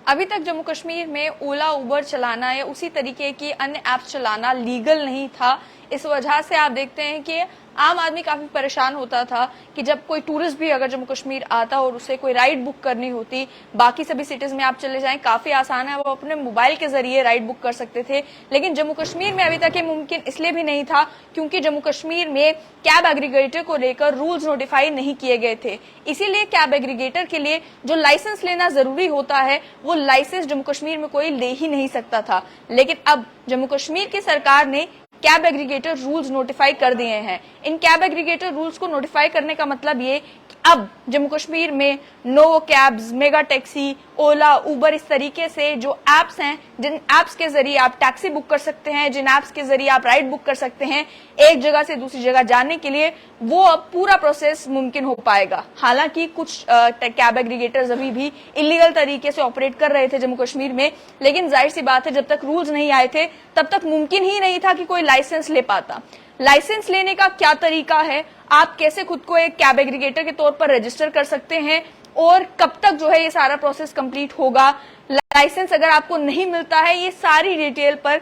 अभी तक जम्मू कश्मीर में ओला उबर चलाना या उसी तरीके की अन्य ऐप्स चलाना लीगल नहीं था। इस वजह से आप देखते हैं कि आम आदमी काफी परेशान होता था कि जब कोई टूरिस्ट भी अगर जम्मू कश्मीर आता और उसे कोई राइड बुक करनी होती, बाकी सभी सिटीज में आप चले जाएं काफी आसान है, वो अपने मोबाइल के जरिए राइड बुक कर सकते थे। लेकिन जम्मू कश्मीर में अभी तक ये मुमकिन इसलिए भी नहीं था क्योंकि जम्मू कश्मीर में कैब एग्रीगेटर को लेकर रूल्स नोटिफाई नहीं किए गए थे। इसीलिए कैब एग्रीगेटर के लिए जो लाइसेंस लेना जरूरी होता है वो लाइसेंस जम्मू कश्मीर में कोई ले ही नहीं सकता था। लेकिन अब जम्मू कश्मीर की सरकार ने कैब एग्रीगेटर रूल्स नोटिफाई कर दिए हैं। इन कैब एग्रीगेटर रूल्स को नोटिफाई करने का मतलब ये कि अब जम्मू कश्मीर में नो कैब्स, मेगा टैक्सी, ओला, उबर इस तरीके से जो एप्स हैं, जिन एप्स के जरिए आप टैक्सी बुक कर सकते हैं, जिन एप्स के जरिए आप राइड बुक कर सकते हैं एक जगह से दूसरी जगह जाने के लिए, वो अब पूरा प्रोसेस मुमकिन हो पाएगा। हालांकि कुछ कैब एग्रीगेटर्स अभी भी इलीगल तरीके से ऑपरेट कर रहे थे जम्मू कश्मीर में, लेकिन जाहिर सी बात है जब तक रूल्स नहीं आए थे तब तक मुमकिन ही नहीं था कि कोई लाइसेंस ले पाता। लाइसेंस लेने का क्या तरीका है, आप कैसे खुद को एक कैब एग्रीगेटर के तौर पर रजिस्टर कर सकते हैं और कब तक जो है ये सारा प्रोसेस कंप्लीट होगा, लाइसेंस अगर आपको नहीं मिलता है, ये सारी डिटेल पर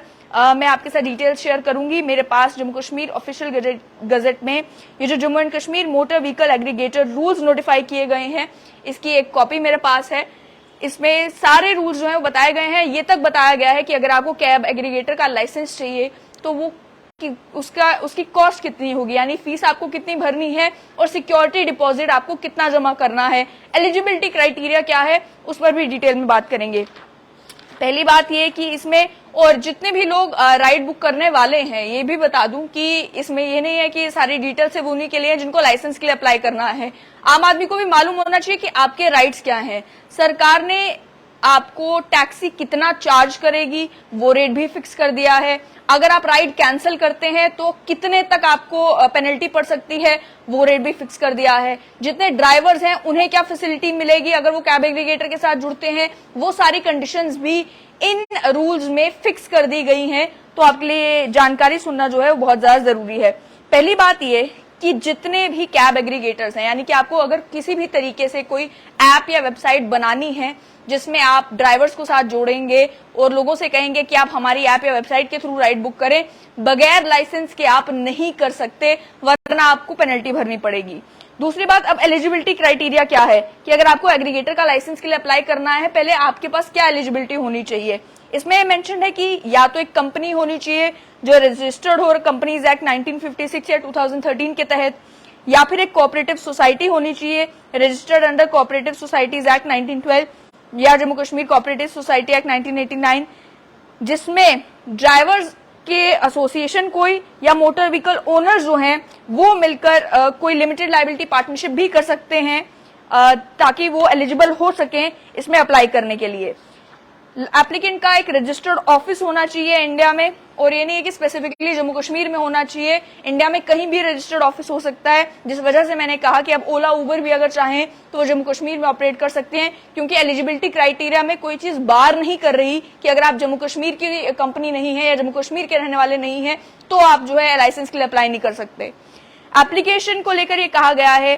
मैं आपके साथ डिटेल शेयर करूंगी। मेरे पास जम्मू कश्मीर ऑफिशियल गजट में ये जो Jammu and Kashmir motor vehicle aggregator rules notify किए गए हैं, इसकी एक कॉपी मेरे पास है। इसमें सारे रूल्स जो है वो बताए गए हैं। ये तक बताया गया है कि अगर आपको कैब एग्रीगेटर का लाइसेंस चाहिए तो वो उसकी कॉस्ट कितनी होगी, यानी फीस आपको कितनी भरनी है और सिक्योरिटी डिपॉजिट आपको कितना जमा करना है, एलिजिबिलिटी क्राइटेरिया क्या है, उस पर भी डिटेल में बात करेंगे। पहली बात ये कि इसमें और जितने भी लोग राइड बुक करने वाले हैं, ये भी बता दूं कि इसमें ये नहीं है कि सारी डिटेल सिर्फ उन्हीं के लिए जिनको लाइसेंस के लिए अप्लाई करना है। आम आदमी को भी मालूम होना चाहिए कि आपके राइट्स क्या हैं। सरकार ने आपको टैक्सी कितना चार्ज करेगी वो रेट भी फिक्स कर दिया है। अगर आप राइड कैंसिल करते हैं तो कितने तक आपको पेनल्टी पड़ सकती है वो रेट भी फिक्स कर दिया है। जितने ड्राइवर्स हैं उन्हें क्या फैसिलिटी मिलेगी अगर वो कैब एग्रीगेटर के साथ जुड़ते हैं, वो सारी कंडीशंस भी इन रूल्स में फिक्स कर दी गई हैं। तो आपके लिए जानकारी सुनना जो है वो बहुत ज्यादा जरूरी है। पहली बात ये कि जितने भी कैब एग्रीगेटर्स हैं, यानी कि आपको अगर किसी भी तरीके से कोई ऐप या वेबसाइट बनानी है जिसमें आप ड्राइवर्स को साथ जोड़ेंगे और लोगों से कहेंगे कि आप हमारी ऐप या वेबसाइट के थ्रू राइड बुक करें, बगैर लाइसेंस के आप नहीं कर सकते, वरना आपको पेनल्टी भरनी पड़ेगी। दूसरी बात, अब एलिजिबिलिटी क्राइटेरिया क्या है कि अगर आपको एग्रीगेटर का लाइसेंस के लिए अप्लाई करना है, पहले आपके पास क्या एलिजिबिलिटी होनी चाहिए। इसमें मेंशन है कि या तो एक कंपनी होनी चाहिए जो रजिस्टर्ड हो कंपनीज एक्ट 1956 या 2013 के तहत, या फिर एक कोऑपरेटिव सोसाइटी होनी चाहिए registered under cooperative societies act 1912 या Jammu Kashmir cooperative society act 1989, जिसमें ड्राइवर्स के एसोसिएशन कोई या मोटर व्हीकल ओनर्स जो हैं वो मिलकर कोई लिमिटेड लायबिलिटी पार्टनरशिप भी कर सकते हैं ताकि वो एलिजिबल हो सकें इसमें अप्लाई करने के लिए। एप्लीकेंट का एक रजिस्टर्ड ऑफिस होना चाहिए इंडिया में, और ये नहीं है कि स्पेसिफिकली जम्मू कश्मीर में होना चाहिए, इंडिया में कहीं भी रजिस्टर्ड ऑफिस हो सकता है। जिस वजह से मैंने कहा कि अब ओला उबर भी अगर चाहें तो वो जम्मू कश्मीर में ऑपरेट कर सकते हैं, क्योंकि एलिजिबिलिटी क्राइटेरिया में कोई चीज बार नहीं कर रही कि अगर आप जम्मू कश्मीर की कंपनी नहीं है या जम्मू कश्मीर के रहने वाले नहीं है तो आप जो है लाइसेंस के लिए अप्लाई नहीं कर सकते। एप्लीकेशन को लेकर ये कहा गया है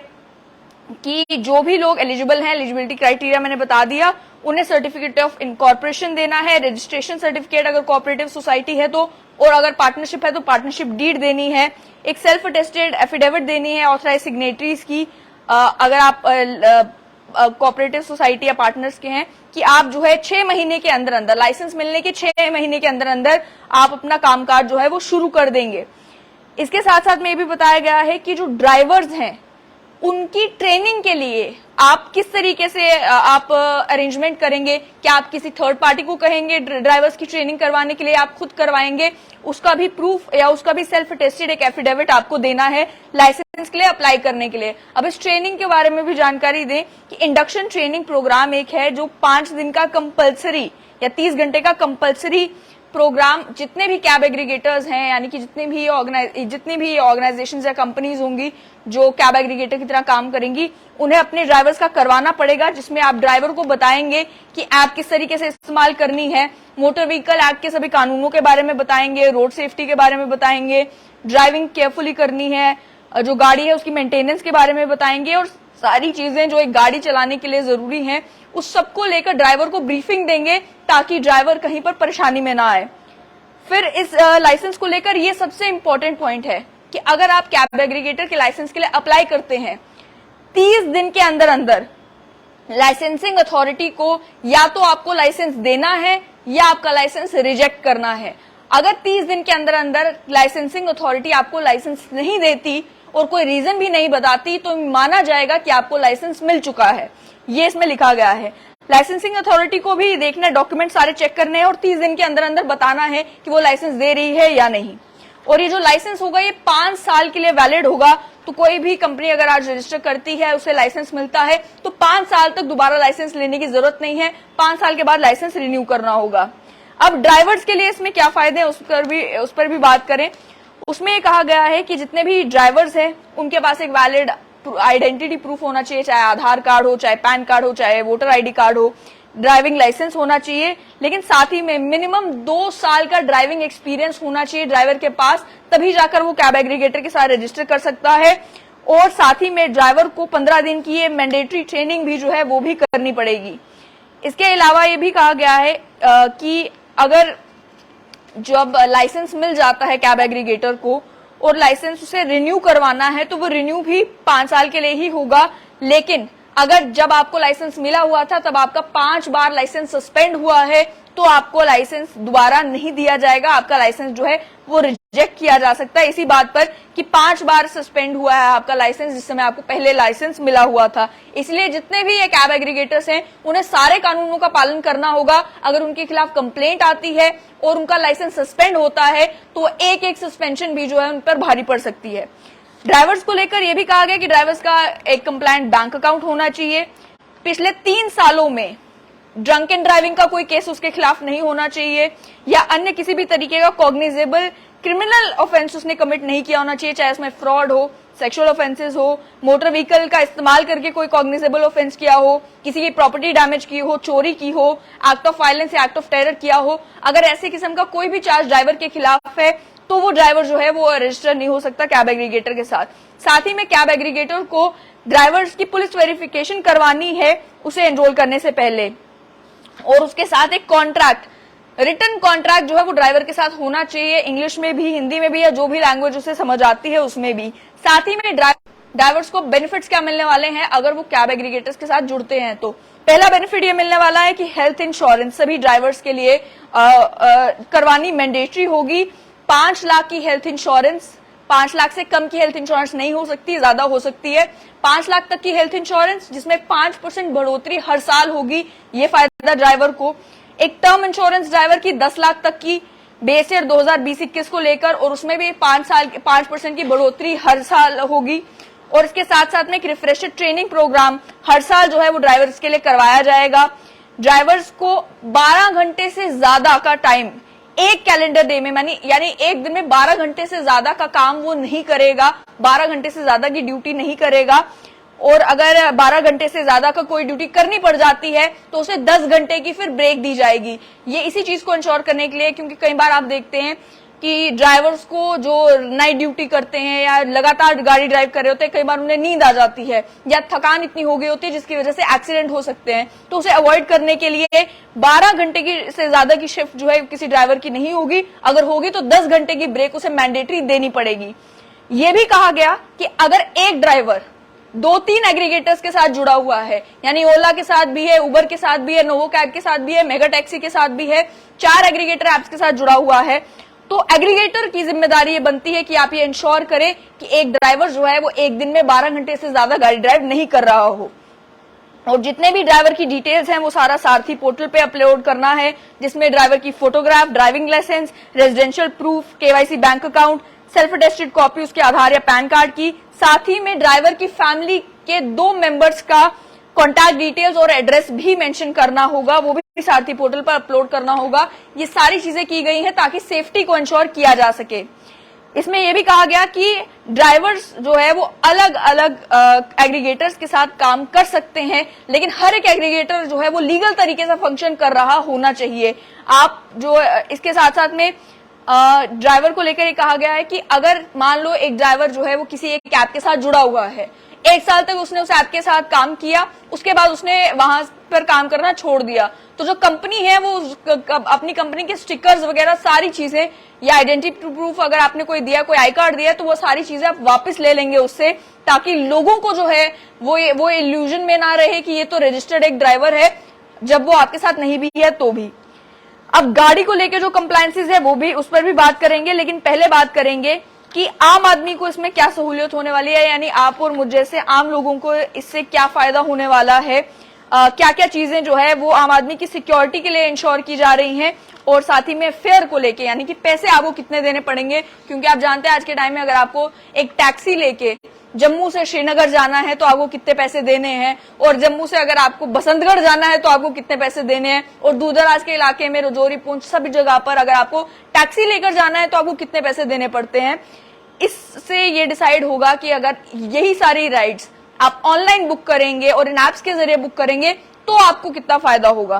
कि जो भी लोग एलिजिबल हैं, एलिजिबिलिटी क्राइटेरिया मैंने बता दिया, उन्हें सर्टिफिकेट ऑफ इनकॉर्पोरेशन देना है, रजिस्ट्रेशन सर्टिफिकेट अगर कोऑपरेटिव सोसाइटी है तो, और अगर पार्टनरशिप है तो पार्टनरशिप डीड देनी है, एक सेल्फ अटेस्टेड एफिडेविट देनी है ऑथराइज सिग्नेटरीज की अगर आप कोऑपरेटिव सोसाइटी या पार्टनर्स के हैं, कि आप जो है 6 महीने के अंदर अंदर, लाइसेंस मिलने के 6 महीने के अंदर अंदर आप अपना कामकाज जो है वो शुरू कर देंगे। इसके साथ साथ में ये भी बताया गया है कि जो ड्राइवर्स हैं उनकी ट्रेनिंग के लिए आप किस तरीके से आप अरेंजमेंट करेंगे, क्या आप किसी थर्ड पार्टी को कहेंगे ड्राइवर्स की ट्रेनिंग करवाने के लिए, आप खुद करवाएंगे, उसका भी प्रूफ या उसका भी सेल्फ अटेस्टेड एक एफिडेविट आपको देना है लाइसेंस के लिए अप्लाई करने के लिए। अब इस ट्रेनिंग के बारे में भी जानकारी दें कि इंडक्शन ट्रेनिंग प्रोग्राम एक है जो 5 दिन का कंपल्सरी या 30 घंटे का कंपल्सरी प्रोग्राम जितने भी कैब एग्रीगेटर्स हैं, यानी कि जितनी भी ऑर्गेनाइजेशंस या कंपनीज होंगी जो कैब एग्रीगेटर की तरह काम करेंगी, उन्हें अपने ड्राइवर्स का करवाना पड़ेगा, जिसमें आप ड्राइवर को बताएंगे कि ऐप किस तरीके से इस्तेमाल करनी है, मोटर व्हीकल एक्ट के सभी कानूनों के बारे में बताएंगे, रोड सेफ्टी के बारे में बताएंगे, ड्राइविंग केयरफुली करनी है, जो गाड़ी है उसकी मेंटेनेंस के बारे में बताएंगे, और सारी चीजें जो एक गाड़ी चलाने के लिए जरूरी हैं, उस सबको लेकर ड्राइवर को ब्रीफिंग देंगे ताकि ड्राइवर कहीं पर परेशानी में ना आए। फिर इस लाइसेंस को लेकर ये सबसे इंपॉर्टेंट पॉइंट है कि अगर आप कैब एग्रीगेटर के लाइसेंस के लिए अप्लाई करते हैं, 30 दिन के अंदर अंदर लाइसेंसिंग अथॉरिटी को या तो आपको लाइसेंस देना है या आपका लाइसेंस रिजेक्ट करना है। अगर 30 दिन के अंदर अंदर लाइसेंसिंग अथॉरिटी आपको लाइसेंस नहीं देती और कोई रीजन भी नहीं बताती तो माना जाएगा कि आपको लाइसेंस मिल चुका है। ये इसमें लिखा गया है। लाइसेंसिंग अथॉरिटी को भी देखना है, डॉक्यूमेंट सारे चेक करने हैं और 30 दिन के अंदर अंदर बताना है कि वो लाइसेंस दे रही है या नहीं। और ये जो लाइसेंस होगा ये 5 साल के लिए वैलिड होगा। तो कोई भी कंपनी अगर आज रजिस्टर करती है, उसे लाइसेंस मिलता है, तो 5 साल तक दोबारा लाइसेंस लेने की जरूरत नहीं है। 5 साल के बाद लाइसेंस रिन्यू करना होगा। अब ड्राइवर्स के लिए इसमें क्या फायदे हैं उस पर भी बात करें। उसमें कहा गया है कि जितने भी ड्राइवर्स हैं उनके पास एक वैलिड आइडेंटिटी प्रूफ होना चाहिए, चाहे आधार कार्ड हो, चाहे पैन कार्ड हो, चाहे वोटर आईडी कार्ड हो, ड्राइविंग लाइसेंस होना चाहिए, लेकिन साथ ही में मिनिमम 2 साल का ड्राइविंग एक्सपीरियंस होना चाहिए ड्राइवर के पास, तभी जाकर वो कैब एग्रीगेटर के साथ रजिस्टर कर सकता है। और साथ ही में ड्राइवर को 15 दिन की ये मैंडेटरी ट्रेनिंग भी जो है वो भी करनी पड़ेगी। इसके अलावा ये भी कहा गया है कि अगर जब लाइसेंस मिल जाता है कैब एग्रीगेटर को और लाइसेंस उसे रिन्यू करवाना है तो वो रिन्यू भी 5 साल के लिए ही होगा। लेकिन अगर जब आपको लाइसेंस मिला हुआ था तब आपका 5 बार लाइसेंस सस्पेंड हुआ है तो आपको लाइसेंस दोबारा नहीं दिया जाएगा। आपका लाइसेंस जो है वो रिजेक्ट किया जा सकता है इसी बात पर कि 5 बार सस्पेंड हुआ है आपका लाइसेंस जिस समय आपको पहले लाइसेंस मिला हुआ था। इसलिए जितने भी ये कैब एग्रीगेटर्स हैं उन्हें सारे कानूनों का पालन करना होगा। अगर उनके खिलाफ कंप्लेंट आती है और उनका लाइसेंस सस्पेंड होता है तो एक एक सस्पेंशन भी जो है उन पर भारी पड़ सकती है। ड्राइवर्स को लेकर यह भी कहा गया कि ड्राइवर्स का एक कंप्लायंट बैंक अकाउंट होना चाहिए। पिछले 3 सालों में ड्रंक एंड ड्राइविंग का कोई केस उसके खिलाफ नहीं होना चाहिए या अन्य किसी भी तरीके का कॉग्निजेबल क्रिमिनल ऑफेंस उसने कमिट नहीं किया होना चाहिए, चाहे उसमें फ्रॉड हो, सेक्सुअल ऑफेंसेस हो, मोटर व्हीकल का इस्तेमाल करके कोई कॉग्निजेबल ऑफेंस किया हो, किसी की प्रॉपर्टी डैमेज की हो, चोरी की हो, एक्ट ऑफ वायलेंस या एक्ट ऑफ टेरर किया हो। अगर ऐसे किस्म का कोई भी चार्ज ड्राइवर के खिलाफ है तो वो ड्राइवर जो है वो रजिस्टर नहीं हो सकता कैब एग्रीगेटर के साथ। साथ ही में कैब एग्रीगेटर को ड्राइवर्स की पुलिस वेरिफिकेशन करवानी है उसे एनरोल करने से पहले, और उसके साथ एक कॉन्ट्रैक्ट, रिटन कॉन्ट्रैक्ट जो है वो ड्राइवर के साथ होना चाहिए, इंग्लिश में भी, हिंदी में भी, या जो भी लैंग्वेज उसे समझ आती है उसमें भी। साथ ही में ड्राइवर्स को बेनिफिट्स क्या मिलने वाले हैं अगर वो कैब एग्रीगेटर्स के साथ जुड़ते हैं। तो पहला बेनिफिट ये मिलने वाला है कि हेल्थ इंश्योरेंस सभी ड्राइवर्स के लिए करवानी मैंडेटरी होगी। 5 लाख की हेल्थ इंश्योरेंस, 5 लाख से कम की हेल्थ इंश्योरेंस नहीं हो सकती, ज्यादा हो सकती है। 5 लाख तक की हेल्थ इंश्योरेंस जिसमें 5% बढ़ोतरी हर साल होगी, ये फायदा ड्राइवर को। एक टर्म इंश्योरेंस ड्राइवर की 10 लाख तक की बेस ईयर 2020-21 को लेकर, और उसमें भी 5% की बढ़ोतरी हर साल होगी। और इसके साथ साथ में एक रिफ्रेशर ट्रेनिंग प्रोग्राम हर साल जो है वो ड्राइवर्स के लिए करवाया जाएगा। ड्राइवर्स को 12 घंटे से ज्यादा का टाइम एक कैलेंडर डे में, यानी एक दिन में 12 घंटे से ज्यादा का काम वो नहीं करेगा, 12 घंटे से ज्यादा की ड्यूटी नहीं करेगा। और अगर 12 घंटे से ज्यादा का कोई ड्यूटी करनी पड़ जाती है तो उसे 10 घंटे की फिर ब्रेक दी जाएगी। ये इसी चीज को इंश्योर करने के लिए, क्योंकि कई बार आप देखते हैं कि ड्राइवर्स को जो नाइट ड्यूटी करते हैं या लगातार गाड़ी ड्राइव कर रहे होते हैं, कई बार उन्हें नींद आ जाती है या थकान इतनी हो गई होती है जिसकी वजह से एक्सीडेंट हो सकते हैं। तो उसे अवॉइड करने के लिए 12 घंटे की से ज्यादा की शिफ्ट जो है किसी ड्राइवर की नहीं होगी। अगर होगी तो 10 घंटे की ब्रेक उसे मैंडेटरी देनी पड़ेगी। यह भी कहा गया कि अगर एक ड्राइवर 2-3 एग्रीगेटर्स के साथ जुड़ा हुआ है, यानी ओला के साथ भी है, उबर के साथ भी है, नोवो कैब के साथ भी है, मेगा टैक्सी के साथ भी है, 4 एग्रीगेटर एप्स के साथ जुड़ा हुआ है, तो एग्रीगेटर की जिम्मेदारी ये बनती है कि आप ये इंश्योर करें कि एक ड्राइवर जो है वो एक दिन में 12 घंटे से ज्यादा गाड़ी ड्राइव नहीं कर रहा हो। और जितने भी ड्राइवर की डिटेल्स हैं वो सारा सारथी पोर्टल पे अपलोड करना है, जिसमें ड्राइवर की photograph, driving licence, residential proof, KYC bank account, self attested copy उसके आधार या पैन कार्ड की, साथ ही में ड्राइवर की फैमिली के 2 मेंबर्स का कॉन्टैक्ट डिटेल्स और एड्रेस भी मेंशन करना होगा, वो भी सारथी पोर्टल पर अपलोड करना होगा। ये सारी चीजें की गई हैं ताकि सेफ्टी को इंश्योर किया जा सके। इसमें यह भी कहा गया कि ड्राइवर्स जो है वो अलग अलग एग्रीगेटर्स के साथ काम कर सकते हैं, लेकिन हर एक एग्रीगेटर जो है वो लीगल तरीके से फंक्शन कर रहा होना चाहिए। आप जो इसके साथ साथ में ड्राइवर को लेकर ये कहा गया है कि अगर मान लो एक ड्राइवर जो है वो किसी एक कैब के साथ जुड़ा हुआ है, 1 साल तक उसने उस ऐप के साथ काम किया, उसके बाद उसने वहां पर काम करना छोड़ दिया। तो जो कंपनी है वो अपनी कंपनी के स्टिकर्स वगैरह सारी चीजें या आइडेंटिटी प्रूफ अगर आपने कोई दिया, कोई आई कार्ड दिया, तो वो सारी चीजें आप वापस ले लेंगे उससे, ताकि लोगों को जो है वो इल्यूजन में ना रहे कि ये तो रजिस्टर्ड एक ड्राइवर है, जब वो आपके साथ नहीं भी है तो भी। अब गाड़ी को लेकर जो कंप्लायंसेस है वो भी, उस पर भी बात करेंगे, लेकिन पहले बात करेंगे कि आम आदमी को इसमें क्या सहूलियत होने वाली है, यानी आप और मुझ जैसे आम लोगों को इससे क्या फायदा होने वाला है, क्या क्या चीजें जो है वो आम आदमी की सिक्योरिटी के लिए इंश्योर की जा रही हैं, और साथ ही में फेयर को लेके, यानी कि पैसे आपको कितने देने पड़ेंगे। क्योंकि आप जानते हैं आज के टाइम में अगर आपको एक टैक्सी लेके जम्मू से श्रीनगर जाना है तो आपको कितने पैसे देने हैं, और जम्मू से अगर आपको बसंतगढ़ जाना है तो आपको कितने पैसे देने हैं, और दूर दराज के इलाके में रजौरी, पुंछ, सभी जगह पर अगर आपको टैक्सी लेकर जाना है तो आपको कितने पैसे देने पड़ते हैं। इससे ये डिसाइड होगा कि अगर यही सारी राइड्स आप ऑनलाइन बुक करेंगे और इन एप्स के जरिए बुक करेंगे तो आपको कितना फायदा होगा।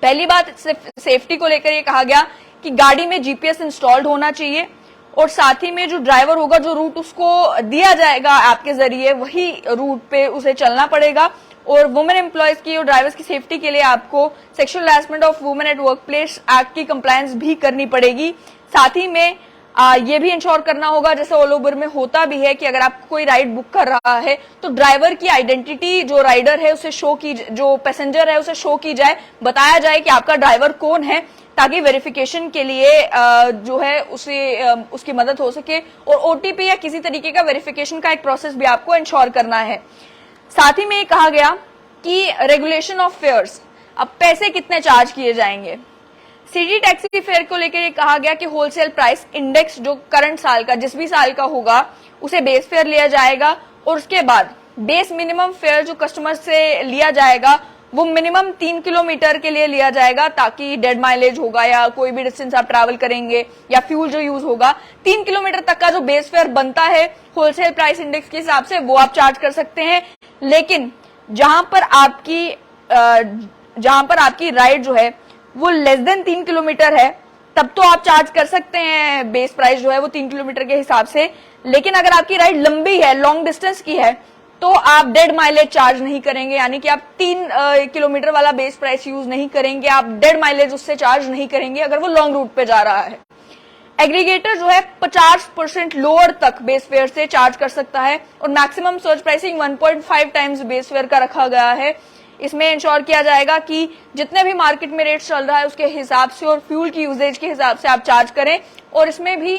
पहली बात, सेफ्टी को लेकर ये कहा गया कि गाड़ी में जीपीएस इंस्टॉल्ड होना चाहिए, और साथ ही में जो ड्राइवर होगा, जो रूट उसको दिया जाएगा ऐप के जरिए, वही रूट पे उसे चलना पड़ेगा। और वुमेन एम्प्लॉयज की और ड्राइवर्स की सेफ्टी के लिए आपको sexual harassment of women at work place act की कंप्लायंस भी करनी पड़ेगी। साथ ही में ये भी इंश्योर करना होगा, जैसे ऑल ओवर में होता भी है, कि अगर आप कोई राइड बुक कर रहा है तो ड्राइवर की आइडेंटिटी जो राइडर है उसे शो की, जो पैसेंजर है उसे शो की जाए, बताया जाए कि आपका ड्राइवर कौन है, ताकि वेरिफिकेशन के लिए जो है उसे उसकी मदद हो सके। और ओटीपी या किसी तरीके का वेरिफिकेशन का एक प्रोसेस भी आपको इंश्योर करना है। साथ ही में ये कहा गया कि रेगुलेशन ऑफ फेयर्स, अब पैसे कितने चार्ज किए जाएंगे। सिटी टैक्सी फेयर को लेकर ये कहा गया कि होलसेल प्राइस इंडेक्स जो करंट साल का, जिस भी साल का होगा, उसे बेस फेयर लिया जाएगा, और उसके बाद बेस मिनिमम फेयर जो कस्टमर से लिया जाएगा वो मिनिमम 3 किलोमीटर के लिए लिया जाएगा, ताकि डेड माइलेज होगा या कोई भी डिस्टेंस आप ट्रैवल करेंगे या फ्यूल जो यूज होगा, 3 किलोमीटर तक का जो बेस फेयर बनता है होलसेल प्राइस इंडेक्स के हिसाब से, वो आप चार्ज कर सकते हैं। लेकिन जहां पर आपकी राइड जो है वो लेस देन 3 किलोमीटर है, तब तो आप चार्ज कर सकते हैं बेस प्राइस जो है वो 3 किलोमीटर के हिसाब से। लेकिन अगर आपकी राइड लंबी है, लॉन्ग डिस्टेंस की है, तो आप डेड माइलेज चार्ज नहीं करेंगे, यानी कि आप 3 किलोमीटर वाला बेस प्राइस यूज नहीं करेंगे, आप डेड माइलेज उससे चार्ज नहीं करेंगे अगर वो लॉन्ग रूट पे जा रहा है। एग्रीगेटर जो है 50% लोअर तक बेस फेयर से चार्ज कर सकता है, और maximum search pricing 1.5 times base fare का रखा गया है। इसमें इंश्योर किया जाएगा कि जितने भी मार्केट में रेट चल रहा है उसके हिसाब से और फ्यूल की यूजेज के हिसाब से आप चार्ज करें, और इसमें भी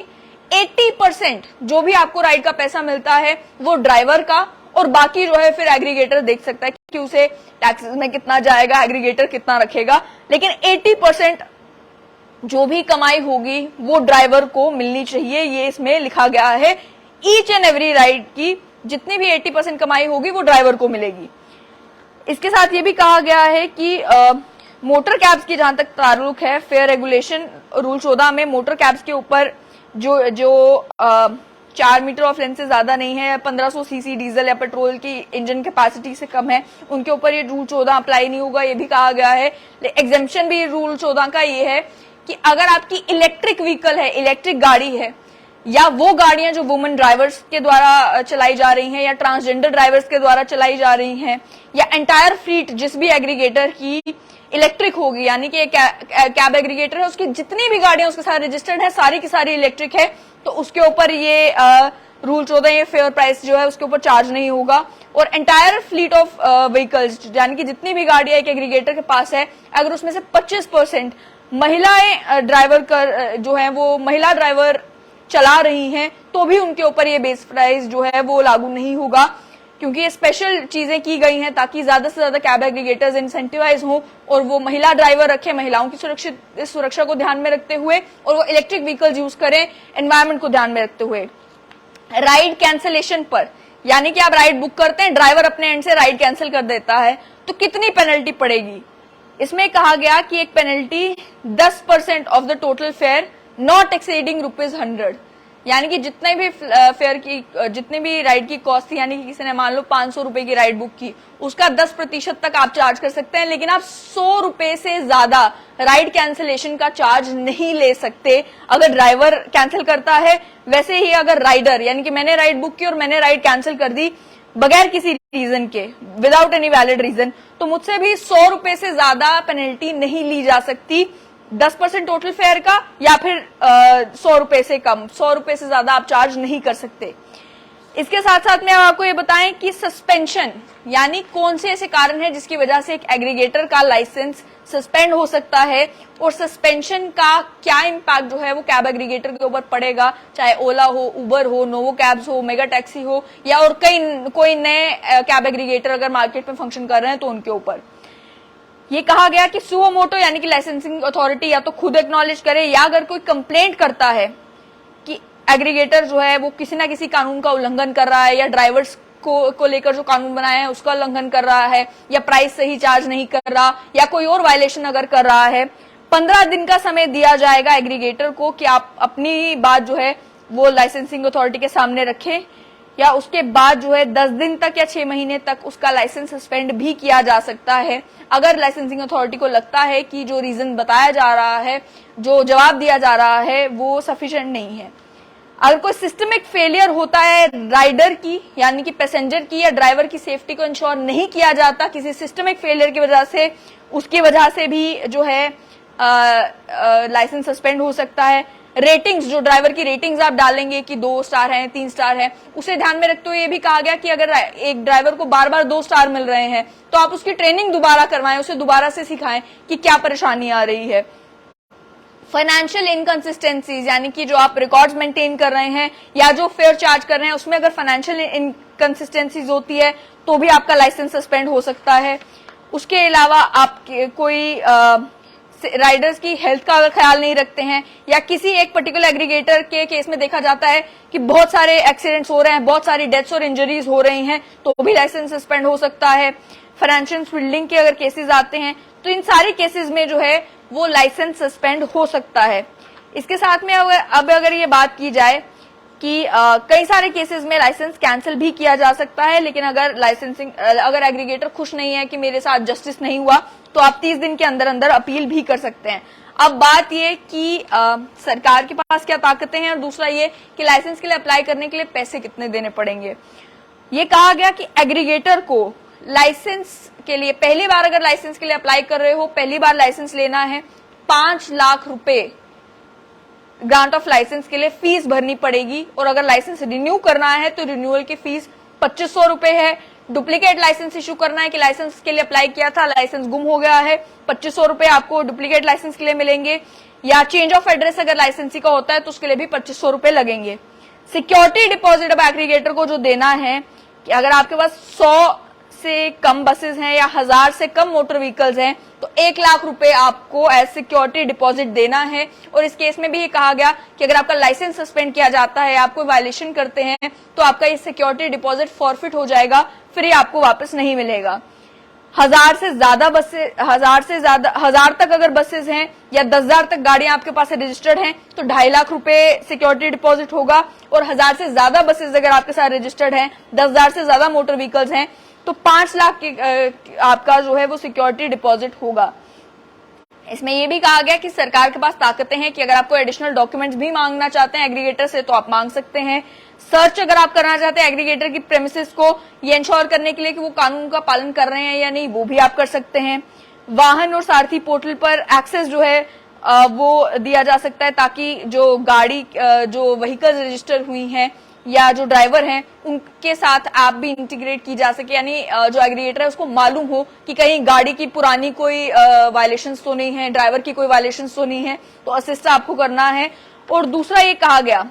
80% जो भी आपको राइड का पैसा मिलता है वो ड्राइवर का, और बाकी जो है फिर एग्रीगेटर देख सकता है कि उसे टैक्सेस में कितना जाएगा, एग्रीगेटर कितना रखेगा। लेकिन 80% जो भी कमाई होगी वो ड्राइवर को मिलनी चाहिए, ये इसमें लिखा गया है। ईच एंड एवरी राइड की जितनी भी 80% कमाई होगी वो ड्राइवर को मिलेगी। इसके साथ ये भी कहा गया है कि मोटर कैब्स की जहां तक ताल्लुक है, फेयर रेगुलेशन रूल 14 में मोटर कैब्स के ऊपर जो 4 मीटर ऑफ लेंथ से ज्यादा नहीं है, 1500 सीसी डीजल या पेट्रोल की इंजन कैपेसिटी से कम है, उनके ऊपर ये रूल 14 अप्लाई नहीं होगा, ये भी कहा गया है। एग्जेम्पशन भी रूल 14 का ये है कि अगर आपकी इलेक्ट्रिक व्हीकल है, इलेक्ट्रिक गाड़ी है, या वो गाड़ियां जो वुमेन ड्राइवर्स के द्वारा चलाई जा रही हैं या ट्रांसजेंडर ड्राइवर्स के द्वारा चलाई जा रही हैं, या एंटायर फ्लीट जिस भी एग्रीगेटर की इलेक्ट्रिक होगी, यानी कि कैब एग्रीगेटर है उसकी जितनी भी गाड़ियां उसके साथ रजिस्टर्ड है सारी की सारी इलेक्ट्रिक है, तो उसके ऊपर ये रूल 14 ये फेयर प्राइस जो है उसके ऊपर चार्ज नहीं होगा। और एंटायर फ्लीट ऑफ व्हीकल्स, यानी कि जितनी भी गाड़ियां एक एग्रीगेटर के पास है, अगर उसमें से 25% महिलाएं ड्राइवर कर जो है वो महिला ड्राइवर चला रही हैं, तो भी उनके ऊपर ये बेस प्राइस जो है वो लागू नहीं होगा, क्योंकि ये स्पेशल चीजें की गई हैं ताकि ज्यादा से ज्यादा कैब एग्रीगेटर्स इंसेंटिवाइज हों और वो महिला ड्राइवर रखें, महिलाओं की सुरक्षा को ध्यान में रखते हुए, और वो इलेक्ट्रिक व्हीकल्स यूज करें एनवायरमेंट को ध्यान में रखते हुए। राइड कैंसिलेशन पर, यानी कि आप राइड बुक करते हैं, ड्राइवर अपने एंड से राइड कैंसिल कर देता है, तो कितनी पेनल्टी पड़ेगी। इसमें कहा गया कि एक penalty 10% of the total fair not exceeding ₹100, यानी कि जितने भी फेयर की जितनी भी राइड की कॉस्ट थी, यानी कि किसी ने मान लो 500 रुपए की राइड बुक की, उसका 10% तक आप चार्ज कर सकते हैं, लेकिन आप 100 रुपए से ज्यादा राइड कैंसिलेशन का चार्ज नहीं ले सकते अगर ड्राइवर कैंसिल करता है। वैसे ही अगर राइडर, यानी कि मैंने राइड बुक की और मैंने राइड कैंसिल कर दी, बगैर किसी रीजन के, विदाउट एनी वैलिड रीजन, तो मुझसे भी 100 रुपए से ज्यादा पेनल्टी नहीं ली जा सकती 10% टोटल फेयर का, या फिर 100 रुपए से कम, 100 रुपए से ज्यादा आप चार्ज नहीं कर सकते। इसके साथ साथ में आपको ये बताएं कि सस्पेंशन यानी कौन से ऐसे कारण है जिसकी वजह से एक एग्रीगेटर का लाइसेंस सस्पेंड हो सकता है, और सस्पेंशन का क्या इम्पैक्ट जो है वो कैब एग्रीगेटर के ऊपर पड़ेगा, चाहे ओला हो, उबर हो, नोवो कैब्स हो, मेगा टैक्सी हो, या और कोई नए कैब एग्रीगेटर अगर मार्केट में फंक्शन कर रहे हैं तो उनके ऊपर। ये कहा गया कि सुओ मोटो यानी कि लाइसेंसिंग अथॉरिटी या तो खुद एक्नॉलेज करे, या अगर कोई कंप्लेंट करता है कि एग्रीगेटर जो है वो किसी ना किसी कानून का उल्लंघन कर रहा है, या ड्राइवर्स को लेकर जो कानून बनाया है उसका उल्लंघन कर रहा है, या प्राइस सही चार्ज नहीं कर रहा, या कोई और वायलेशन अगर कर रहा है, 15 दिन का समय दिया जाएगा एग्रीगेटर को कि आप अपनी बात जो है वो लाइसेंसिंग अथॉरिटी के सामने रखें, या उसके बाद जो है 10 दिन तक या 6 महीने तक उसका लाइसेंस सस्पेंड भी किया जा सकता है, अगर लाइसेंसिंग अथॉरिटी को लगता है कि जो रीजन बताया जा रहा है, जो जवाब दिया जा रहा है वो सफिशिएंट नहीं है। अगर कोई सिस्टमिक फेलियर होता है राइडर की यानी कि पैसेंजर की या ड्राइवर की सेफ्टी को इंश्योर नहीं किया जाता किसी सिस्टमिक फेलियर की वजह से, उसकी वजह से भी जो है लाइसेंस सस्पेंड हो सकता है। रेटिंग्स, जो ड्राइवर की रेटिंग्स आप डालेंगे कि 2 स्टार है, 3 स्टार है, उसे ध्यान में रखते हुए ये भी कहा गया कि अगर एक ड्राइवर को बार बार 2 स्टार मिल रहे हैं तो आप उसकी ट्रेनिंग दोबारा करवाएं, उसे दोबारा से सिखाएं कि क्या परेशानी आ रही है। फाइनेंशियल इनकंसिस्टेंसीज यानी कि जो आप रिकॉर्ड्स मेंटेन कर रहे हैं या जो फेयर चार्ज कर रहे हैं उसमें अगर फाइनेंशियल इनकंसिस्टेंसीज होती है तो भी आपका लाइसेंस सस्पेंड हो सकता है। उसके अलावा आप कोई राइडर्स की हेल्थ का अगर ख्याल नहीं रखते हैं, या किसी एक पर्टिकुलर एग्रीगेटर के केस में देखा जाता है कि बहुत सारे एक्सीडेंट्स हो रहे हैं, बहुत सारी डेथ्स और इंजरीज हो रही हैं, तो भी लाइसेंस सस्पेंड हो सकता है। फाइनेंशियल स्विल्डिंग के अगर केसेस आते हैं तो इन सारी केसेस में जो है वो लाइसेंस सस्पेंड हो सकता है। इसके साथ में अब अगर ये बात की जाए कि कई सारे केसेस में लाइसेंस कैंसिल भी किया जा सकता है, लेकिन अगर एग्रीगेटर खुश नहीं है कि मेरे साथ जस्टिस नहीं हुआ तो आप 30 दिन के अंदर अंदर अपील भी कर सकते हैं। अब बात ये कि सरकार के पास क्या ताकतें हैं, और दूसरा ये कि लाइसेंस के लिए अप्लाई करने के लिए पैसे कितने देने पड़ेंगे। ये कहा गया कि एग्रीगेटर को लाइसेंस के लिए पहली बार अगर लाइसेंस के लिए अप्लाई कर रहे हो, पहली बार लाइसेंस लेना है, 5 लाख रुपए ग्रांट ऑफ लाइसेंस के लिए फीस भरनी पड़ेगी, और अगर लाइसेंस रिन्यू करना है तो रिन्यूअल की फीस 2500 रुपए है। डुप्लीकेट लाइसेंस इशू करना है कि लाइसेंस के लिए अप्लाई किया था, लाइसेंस गुम हो गया है, 2500 रुपए आपको डुप्लीकेट लाइसेंस के लिए मिलेंगे, या चेंज ऑफ एड्रेस अगर लाइसेंसी का होता है तो उसके लिए भी 2500 रुपए लगेंगे। सिक्योरिटी डिपॉजिट अब एग्रीगेटर को जो देना है कि अगर आपके पास 100 से कम बसेस हैं या 1000 से कम मोटर व्हीकल्स हैं तो 1 लाख रुपए आपको एज सिक्योरिटी डिपॉजिट देना है। और इस केस में भी ये कहा गया कि अगर आपका लाइसेंस सस्पेंड किया जाता है, आप कोई वायलेशन करते हैं, तो आपका ये सिक्योरिटी डिपॉजिट फॉरफिट हो जाएगा, फिर ये आपको वापस नहीं मिलेगा। 1000 से ज्यादा बसेस, 1000 तक अगर बसेस हैं या 10,000 तक गाड़ियां आपके पास रजिस्टर्ड हैं तो 2.5 लाख रुपए सिक्योरिटी डिपॉजिट होगा। और 1000 से ज्यादा बसेस अगर आपके साथ रजिस्टर्ड हैं, 10,000 से ज्यादा मोटर व्हीकल्स हैं तो 5 लाख आपका जो है वो सिक्योरिटी डिपॉजिट होगा। इसमें यह भी कहा गया कि सरकार के पास ताकतें हैं कि अगर आपको एडिशनल डॉक्यूमेंट्स भी मांगना चाहते हैं एग्रीगेटर से तो आप मांग सकते हैं। सर्च अगर आप करना चाहते हैं एग्रीगेटर की प्रेमिसेस को ये इंश्योर करने के लिए कि वो कानून का पालन कर रहे हैं या नहीं, वो भी आप कर सकते हैं। वाहन और सारथी पोर्टल पर एक्सेस जो है वो दिया जा सकता है ताकि जो गाड़ी जो व्हीकल रजिस्टर हुई हैं या जो ड्राइवर हैं उनके साथ ऐप भी इंटीग्रेट की जा सके, यानी जो एग्रीगेटर है उसको मालूम हो कि कहीं गाड़ी की पुरानी कोई वायलेशंस तो नहीं है, ड्राइवर की कोई वायलेशंस तो नहीं है, तो असिस्ट आपको करना है। और दूसरा ये कहा गया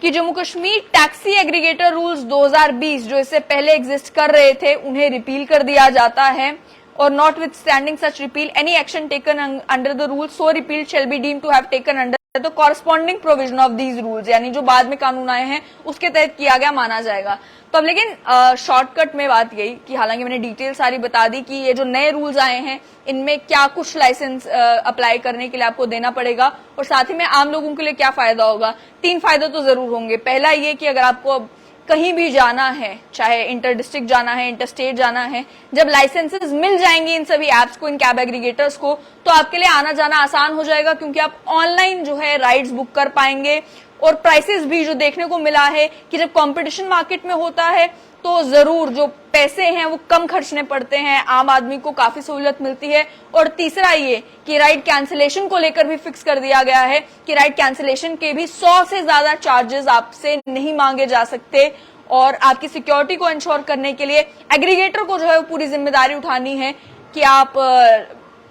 कि Jammu Kashmir taxi aggregator rules 2020 जो इससे पहले एग्जिस्ट कर रहे थे उन्हें रिपील कर दिया जाता है, और notwithstanding such repeal any action taken under the rule so repeal shall be deemed to have taken under to corresponding provision of these rules, यानी जो बाद में कानून आए हैं उसके तहत किया गया माना जाएगा। तो अब लेकिन शॉर्टकट में बात यही कि हालांकि मैंने डिटेल सारी बता दी कि ये जो नए रूल्स आए हैं इनमें क्या कुछ लाइसेंस अप्लाई करने के लिए आपको देना पड़ेगा, और साथ ही में आम लोगों के लिए क्या फायदा होगा। 3 फायदे तो जरूर होंगे। पहला ये कि अगर आपको कहीं भी जाना है, चाहे इंटर डिस्ट्रिक्ट जाना है, इंटर स्टेट जाना है, जब लाइसेंसेस मिल जाएंगे इन सभी एप्स को, इन कैब एग्रीगेटर्स को, तो आपके लिए आना जाना आसान हो जाएगा क्योंकि आप ऑनलाइन जो है राइड्स बुक कर पाएंगे। और प्राइसेस भी जो देखने को मिला है कि जब कंपटीशन मार्केट में होता है तो जरूर जो पैसे हैं वो कम खर्चने पड़ते हैं, आम आदमी को काफी सहूलियत मिलती है। और तीसरा ये कि राइड कैंसिलेशन को लेकर भी फिक्स कर दिया गया है कि राइड कैंसिलेशन के भी 100 से ज्यादा चार्जेस आपसे नहीं मांगे जा सकते, और आपकी सिक्योरिटी को इंश्योर करने के लिए एग्रीगेटर को जो है वो पूरी जिम्मेदारी उठानी है कि आप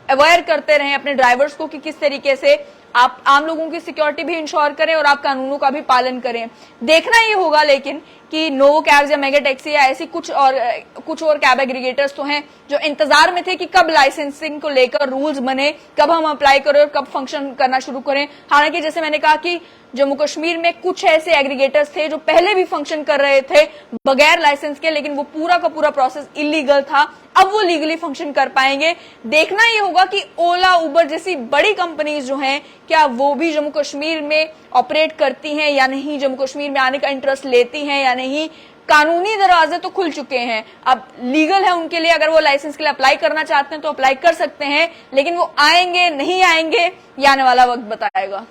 अवेयर करते रहें अपने ड्राइवर्स को कि किस तरीके से आप आम लोगों की सिक्योरिटी भी इंश्योर करें और आप कानूनों का भी पालन करें। देखना ये होगा लेकिन कि नोवो कैब्स या मेगा टैक्सी या ऐसी कुछ और कैब एग्रीगेटर्स तो हैं जो इंतजार में थे कि कब लाइसेंसिंग को लेकर रूल्स बने, कब हम अप्लाई करें और कब फंक्शन करना शुरू करें। हालांकि जैसे मैंने कहा कि जम्मू कश्मीर में कुछ ऐसे एग्रीगेटर्स थे जो पहले भी फंक्शन कर रहे थे बगैर लाइसेंस के, लेकिन वो पूरा का पूरा प्रोसेस इलीगल था। अब वो लीगली फंक्शन कर पाएंगे। देखना ये होगा कि ओला, उबर जैसी बड़ी कंपनीज जो हैं क्या वो भी जम्मू कश्मीर में ऑपरेट करती हैं या नहीं, जम्मू कश्मीर में आने का इंटरेस्ट लेती हैं या नहीं। कानूनी दरवाजे तो खुल चुके हैं, अब लीगल है उनके लिए, अगर वो लाइसेंस के लिए अप्लाई करना चाहते हैं तो अप्लाई कर सकते हैं, लेकिन वो आएंगे नहीं आएंगे ये आने वाला वक्त बताएगा।